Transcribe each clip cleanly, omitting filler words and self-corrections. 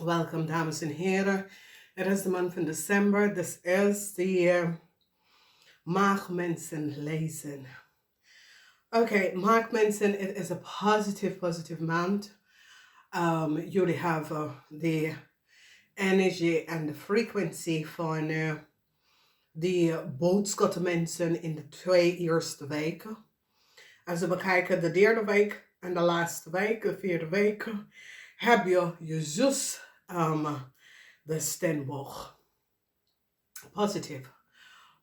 Welcome, dames en heren. Het is de maand van december. This is the Maagd mensen lezen. Okay, Maagd mensen, it is a positive month. Jullie have the energy and the frequency van die boodschappenmensen in de 2 eerste weken. Als we bekijken de derde week en de laatste week, de vierde week, heb je Jezus de Stenboch. Positive.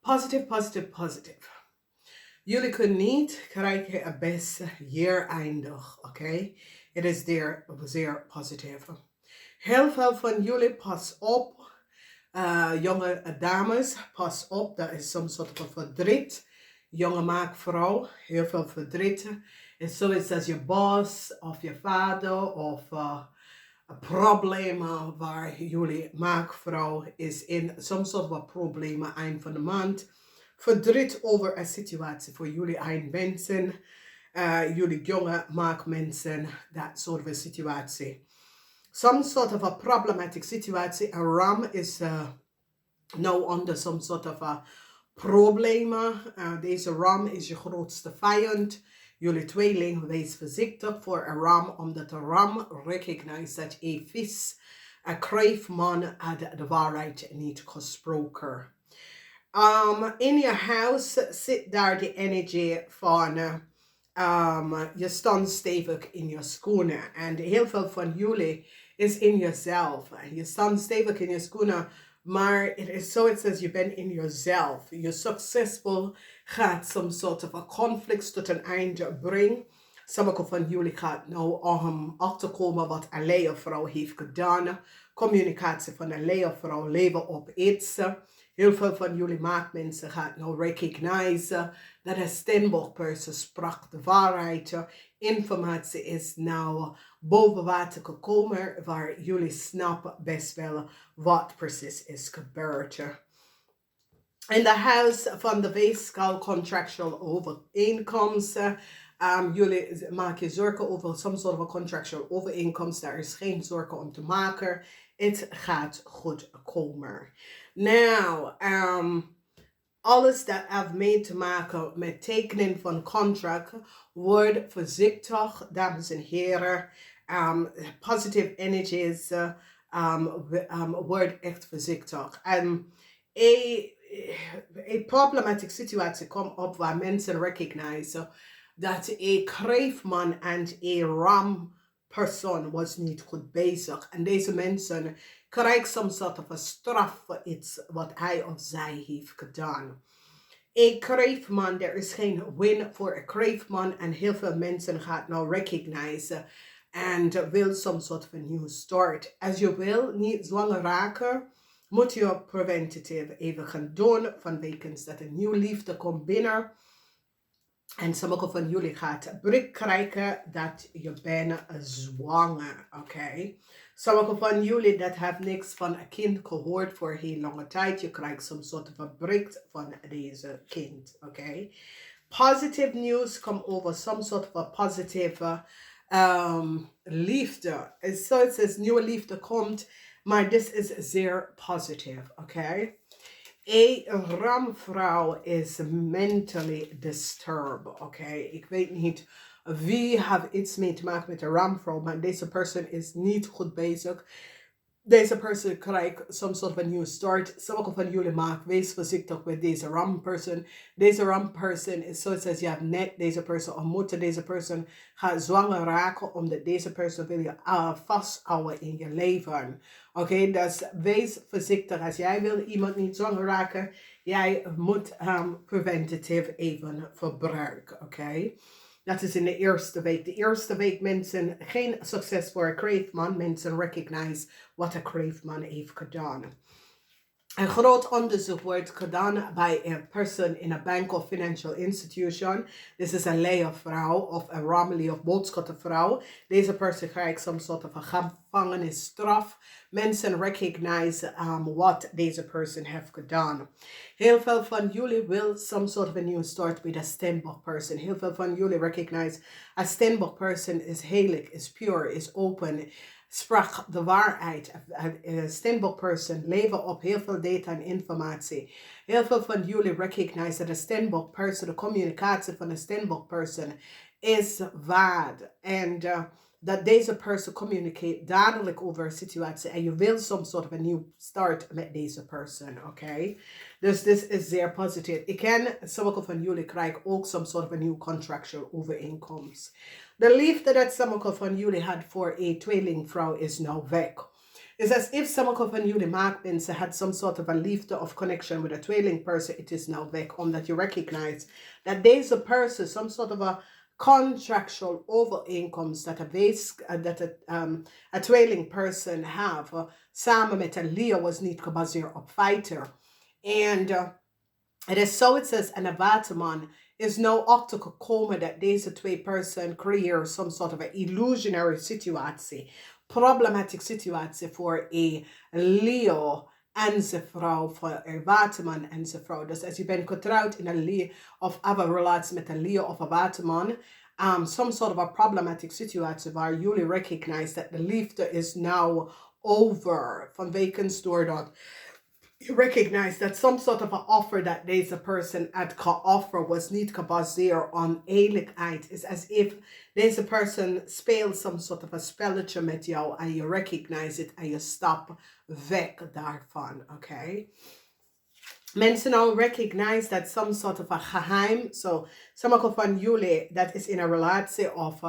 Positive. Jullie kunnen niet krijgen het beste jaar eindig, oké? Het is zeer positief. Heel veel van jullie, pas op. Jonge dames, pas op. Dat is soms soort van verdriet. Jonge maakvrouw, heel veel verdriet. Is zoiets als je boss of je vader of problemen waar jullie maakvrouw is in. Soms soort van problemen eind van de maand. Verdriet over een situatie voor jullie eind mensen. Jullie jonge maakmensen, dat soort van situatie. Some sort of a problematic situatie. Een ram is nou onder some sort of a problemen. Deze ram is je grootste vijand. Jullie tweeling, wees voorzichtig voor een ram, omdat de ram recognized dat een vis, een kreefman, had de waarheid niet gesproken. In je huis zit daar de energie van je staat stevig in je schoenen. En heel veel van jullie is in jezelf. Je staat stevig in je schoenen, maar het is zoiets als je bent in jezelf. Je succesvol gaat some sort of a conflict tot een einde brengen. Sommige van jullie gaat nou achterkomen wat een leervrouw heeft gedaan. Communicatie van een leervrouw, leven op iets. Heel veel van jullie maakmensen gaat nou recognizen dat een Stenbock-persoon sprak de waarheid. Informatie is nou boven water gekomen waar jullie snappen best wel wat precies is gebeurd. In de huis van de weeskaal contractual overeenkomsten. Jullie maken je zorgen over some sort of a contractual overeenkomst. Daar is geen zorgen om te maken. Het gaat goed komen. Nou, alles dat heeft mee te maken met tekenen van contract, word voorzichtig, dames en heren. Positive energies, word echt voorzichtig. Een problematische situatie komt op waar mensen recognizen dat een kreefman en een rampersoon was niet goed bezig. En deze mensen krijgen some sort of a straf voor iets wat hij of zij heeft gedaan. Een kreefman, er is geen win voor een kreefman en heel veel mensen gaan nou recognizen en wil some sort of a new start. Als je wil niet zwanger raken, moet je preventative even gaan doen vanwege dat een nieuwe liefde komt binnen. En sommige van jullie gaat brik krijgen dat je bent zwanger, oké? Sommige van jullie dat hebben niks van een kind gehoord voor heel lange tijd. Je krijgt some sort of a brik van deze kind, oké? Positive news come over some sort of a positive liefde. Zoals als nieuwe liefde komt, maar dit is zeer positief, oké? Een ramvrouw is mentally disturbed, oké? Ik weet niet wie heeft iets mee te maken met een ramvrouw, maar deze persoon is niet goed bezig. Deze persoon krijgt some sort of a new start. Sommige van jullie maken wees voorzichtig met deze ramperson. Deze ramperson is zoals je hebt net deze persoon ontmoet. Deze persoon gaat zwanger raken omdat deze persoon wil je vasthouden in je leven. Oké, dus wees voorzichtig. Als jij wil iemand niet zwanger raken, jij moet preventative even verbruiken. Oké. Dat is in de eerste week. De eerste week mensen geen succes voor een kreefman. Mensen recognize wat een kreefman heeft gedaan. Een groot onderzoek wordt gedaan bij een persoon in een bank of financial institution. Dit is een leervrouw of een rammelie of boodschappenvrouw. Deze persoon krijgt some sort of een gevangenisstraf. Mensen recognize wat deze persoon heeft gedaan. Heel veel van jullie wil some sort of a new start with a Stenbock person. Heel veel van jullie recognize a Stenbock person is heilig, is pure, is open. sprak de waarheid. Steenbok person leveren op heel veel data en informatie. Heel veel van jullie recognize dat de Steenbok person, de communicatie van de Steenbok person is waar. En dat deze person communicate dadelijk over een situatie en je wil some sort of a new start met deze person, oké? Dus dit is zeer positief. Ik ken sommige van jullie krijgen ook some sort of a new contractual overeenkomst. De liefde dat sommige van jullie had voor een tweelingvrouw is nou weg. It's as if sommige van jullie maakmensen had some sort of a liefde of connection with a tweeling person. It is now weg, omdat je recognize that deze person, some sort of a contractual overeenkomst dat a tweeling person have samen met een Leo was niet gebaseerd op fighter. And het is zo het says en een waterman is nou achter gekomen dat deze twee person creëren some sort of a illusionary situatie, problematic situatie voor een Leo en zijn vrouw, voor een waterman en zijn vrouw. Dus als je bent getrouwd in een Leo of have a relatie met een Leo of een waterman, some sort of a problematic situatie waar jullie recognize that the liefde is now over. Vanwege doordat you recognize that some sort of an offer that deze person had offer was niet gebaseerd on eerlijkheid. It's as if deze person speelt some sort of a spelletje met jou and you recognize it and you stop weg daarvan, okay? Mensen now recognize that some sort of a geheim, so sommige van jullie that is in a relatie of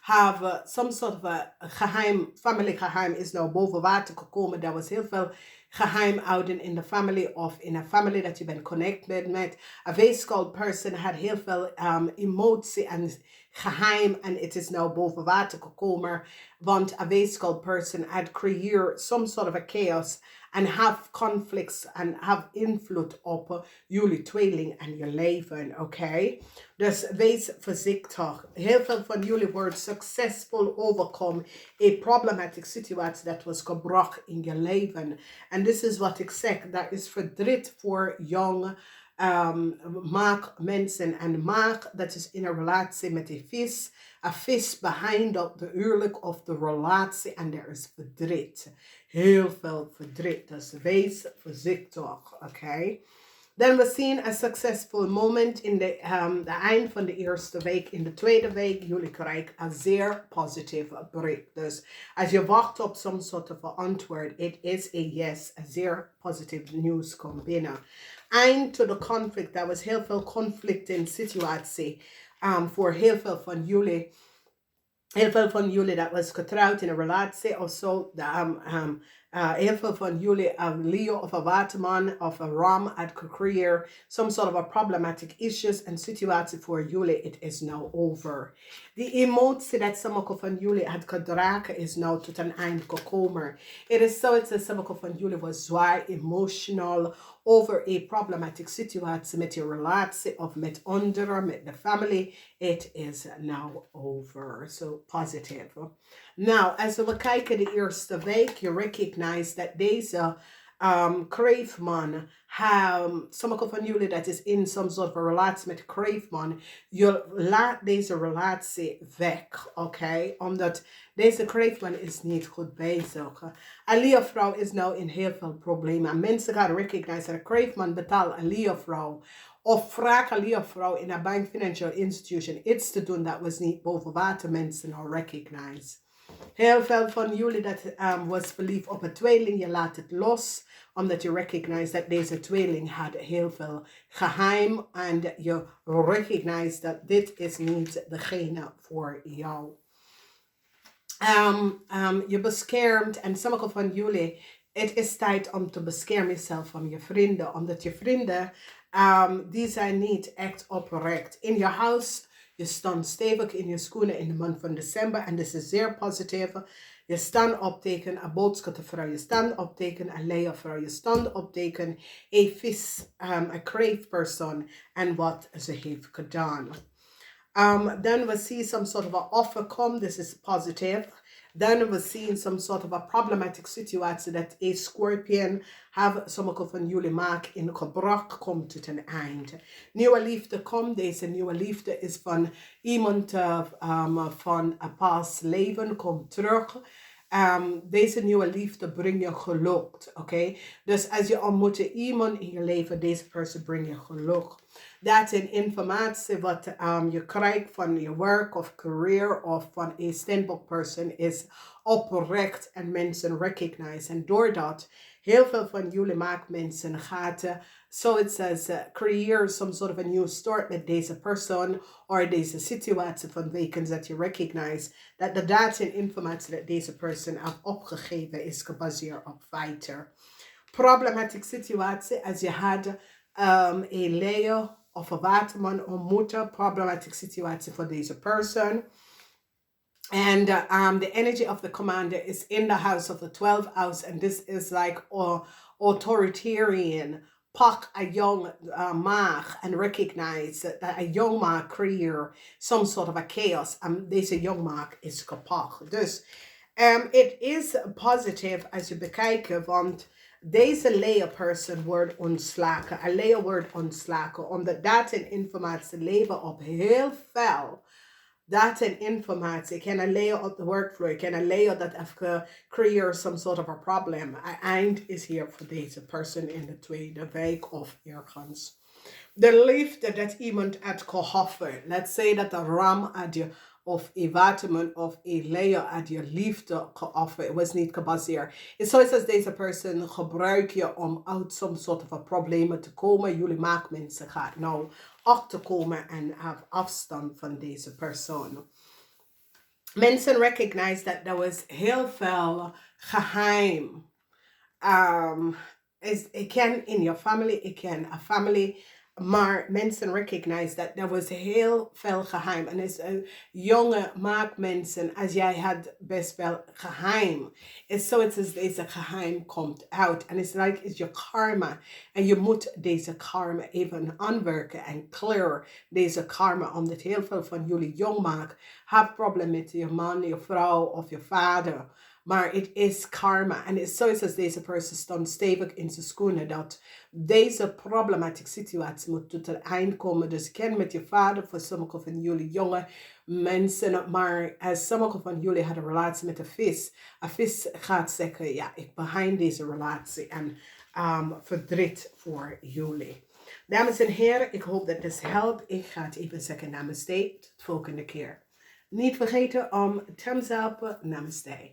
have some sort of a geheim, family geheim is nou boven water gekomen. Daar was heel veel geheimhouden in de family of in a family that je bent connected met. A vehicle person had heel veel emotie en geheim en het is nou boven water gekomen. Want a vehicle person had creëerd some sort of a chaos and have conflicts and have invloed op jullie tweeling en je leven, oké? Dus wees voorzichtig. Heel veel van jullie wordt succesvol overkomen een problematic situatie dat was gebracht in je leven. En dit is wat ik zeg, dat is verdriet voor jonge mensen. En Maagd, dat is in een relatie met een vis. Een vis behind de huwelijk of de relatie en er is verdriet. Heel veel verdriet. Dus wees voorzichtig, oké? Dan we zien een successful moment in de eind van de eerste week. In de tweede week, jullie krijgen een zeer positieve bericht. Dus als je wacht op some sort of antwoord, it is a yes, een zeer positieve nieuws komt binnen. Eind to the conflict, daar was heel veel conflict in situatie voor heel veel van jullie. Heel veel van jullie dat was getrouwd in een relatie of zo. Heel veel van jullie een Leo of een waterman of een Ram had gecreëerd some sort of a problematic issues en situatie voor jullie. It is now over. Die emotie dat sommige van jullie had gedragen is nou tot een eind gekomen. Het is zo dat sommige van jullie was zwaar emotional over een problematic situatie met je relatie of met anderen, met de family. It is now over. So positive. Nou, als we kijken de eerste week, je recognize dat deze Kreefman, sommige van jullie dat is in some sort of a relatie met Kreefman, je laat deze relatie weg, oké? Omdat deze Kreefman is niet goed bezig. Een leervrouw is nou in heel veel problemen. Mensen gaan recognize dat een Kreefman betaalt een leervrouw of vraag een leervrouw in een bank financial institution iets te doen dat was niet boven water mensen nou recognize. Heel veel van jullie dat was verliefd op een tweeling, je laat het los, omdat je recognize dat deze tweeling had heel veel geheim en je recognize dat dit is niet degene voor jou. Je beschermt en sommige van jullie, het is tijd om te beschermen jezelf van je vrienden, omdat je vrienden, die zijn niet echt oprecht. In je huis, je staat stevig in je schoenen in de maand van december en dit is zeer positief. Je staat op teken een boodschappenvrouw, je staat op teken een leervrouw, je staat op teken een vis, een kreefpersoon en wat ze heeft gedaan. Then we see some sort of an offer come, this is positive. Then we see some sort of a problematic situation that a scorpion have sommige van jullie maak in gebracht komt tot een eind. Nieuwe liefde komt, deze nieuwe liefde is van iemand van een past leven, komt terug. Deze nieuwe liefde brengt je geluk, oké? Dus als je ontmoet iemand in je leven, deze persoon brengt je geluk. Dat is informatie wat je krijgt van je werk of career of van een standbook person is oprecht en mensen recognize. En doordat heel veel van jullie maakmensen gaat zoiets als creëer some sort of a new start met deze persoon of deze situatie van wekens dat je recognize dat de data en informatie dat deze persoon heeft opgegeven is gebaseerd op feiten. Problematische situatie als je had een leeuw of een waterman ontmoeten, problematische situatie voor deze persoon. And the energy of the commander is in the house of the 12th house, and this is like authoritarian. Pak a young Maagd and recognize that a young Maagd creëert some sort of a chaos. Deze young Maagd is gepak. Dus it is positive als je bekijkt, want deze leerperson wordt ontslagen. Een leer wordt ontslagen, omdat dat en informatie leven op heel veel. Dat en informatie kan een leer op de workflow, kan een leer dat even creëert some sort of a problem. Eind is hier voor deze persoon in de tweede week of ergens. De liefde dat iemand had gehoffen. Let's say dat de ram had je of een waterman of een leer had je liefde geofferd. Het was niet gebaseerd. Het is zoals als deze persoon gebruik je om uit some sort of a problemen te komen. Jullie maakmensen gaat nou achter komen en have afstand van deze persoon. Mensen recognize dat er was heel veel geheim. Ik ken in je family, ik ken een family, maar mensen recognize dat er was heel veel geheim. En als jonge maakmensen, als jij had best wel geheim, is zoiets als deze geheim komt uit. En it's like is je karma. En je moet deze karma even aanwerken en clear deze karma. Omdat heel veel van jullie jong maak hebben problemen met je man, je vrouw of je vader. Maar het is karma. En het is zoiets als deze persoon stond stevig in zijn schoenen. Dat deze problematische situatie moet tot een eind komen. Dus ken met je vader voor sommige van jullie jonge mensen. Maar als sommige van jullie hadden een relatie met een vis. Een vis gaat zeggen, ja, ik behind deze relatie. En verdriet voor jullie. Dames en heren, ik hoop dat dit helpt. Ik ga het even zeggen namaste. Tot de volgende keer. Niet vergeten om thumbs up. Namaste.